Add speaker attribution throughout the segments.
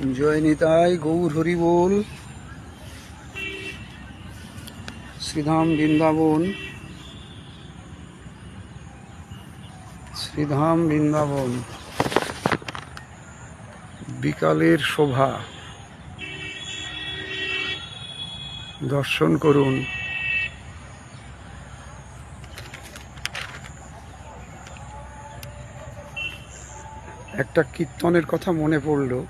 Speaker 1: জয় নিতাই গৌর হরি বল। শ্রীধাম বৃন্দাবন, শ্রীধাম বৃন্দাবন। বিকালের শোভা দর্শন করুন। একটা কীর্তনের কথা মনে পড়ল,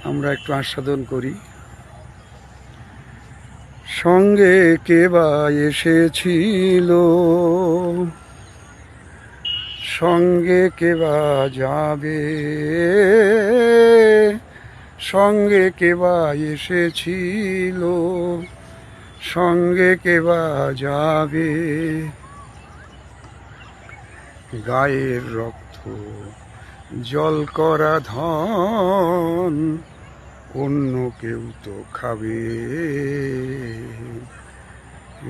Speaker 1: আমরা একটু আস্বাদন করি। সঙ্গে কে বা এসেছিল, সঙ্গে কে বা যাবে, সঙ্গে কে বা এসেছিল, সঙ্গে কে বা যাবে। গায়ের রক্ত জল করা ধন অন্য কেউ তো খাবে।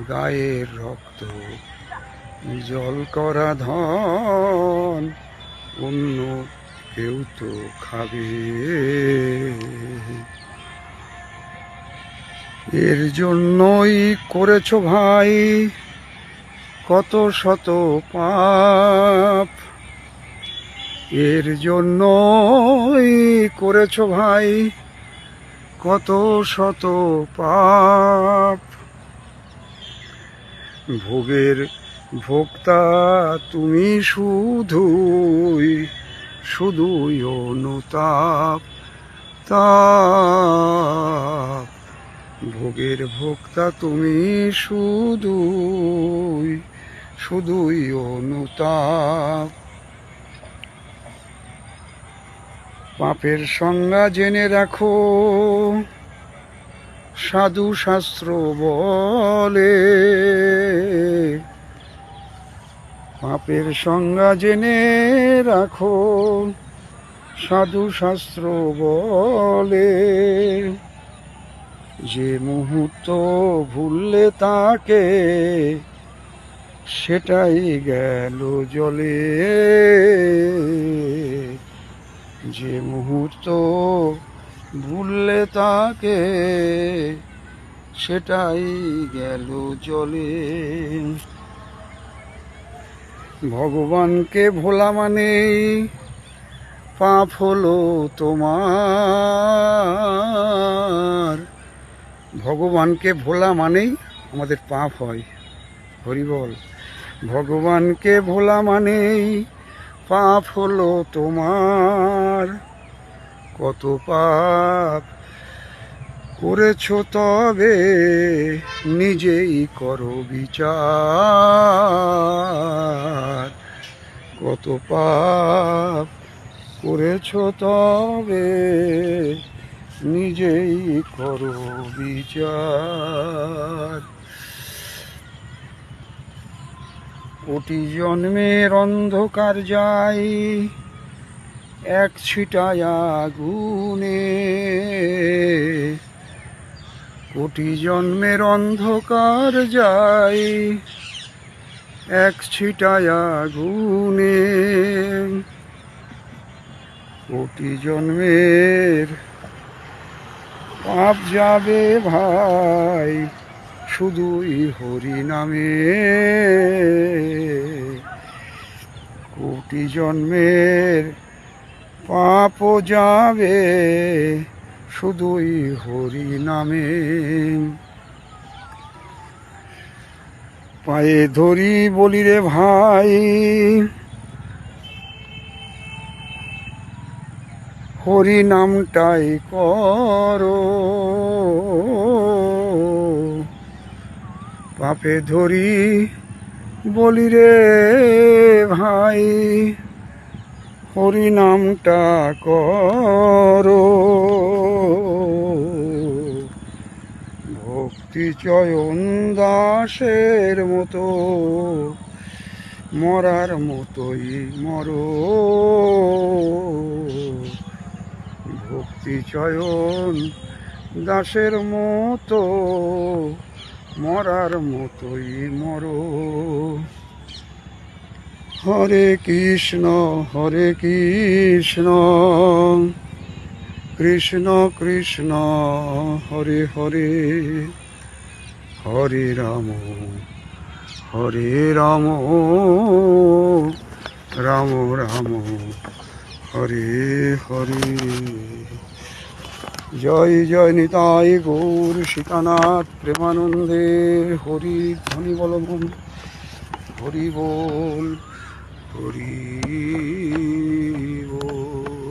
Speaker 1: গায়ের রক্ত জল করা ধন অন্য কেউ তো খাবে। এর জন্যই করেছো ভাই কত শত পাপ, এর জন্যই করেছো ভাই কত শত পাপ। ভোগের ভোক্তা তুমি শুধুই, শুধুই অনুতাপ তাপ। ভোগের ভোক্তা তুমি শুধুই, শুধুই অনুতাপ। পাপের সংজ্ঞা জেনে রাখো, সাধু শাস্ত্র বলে। পাপের সংজ্ঞা জেনে রাখো, সাধু শাস্ত্র বলে। যে মুহূর্ত ভুললে তাকে সেটাই গেল জলে। যে মুহূর্ত ভুললে তাকে সেটাই গেল জলে। ভগবানকে ভোলা মানেই পাপ হলো তোমার। ভগবানকে ভোলা মানেই আমাদের পাপ হয়। হরি বল। ভগবানকে ভোলা মানেই পাপ হলো তোমার। কত পাপ করেছো তবে নিজেই করো বিচার। কত পাপ করেছো তবে নিজেই করো বিচার। কোটি জন্মের অন্ধকার যায় এক ছিটায় আগুনে। কোটি জন্মের অন্ধকার যায় এক ছিটায় আগুনে। কোটি জন্মের পাপ যাবে ভাই শুধুই হরি নামে। কোটি জন্মের পাপও যাবে শুধুই হরি নামে। পায়ে ধরি বলি রে ভাই হরি নামটাই করো। পাপে ধরি বলি রে ভাই হরি নামটা করো। ভক্তি চয়ন দাসের মতো মরার মতোই মরো। ভক্তি চয়ন দাসের মতো মরার মতোই মরো। হরে কৃষ্ণ কৃষ্ণ কৃষ্ণ হরে হরে, হরে রাম রাম রাম হরে হরে। জয় জয় নিতাই গৌর সীতানাথ প্রেমানন্দে, হরি ধ্বনি বলবম, হরি বল হরি বল।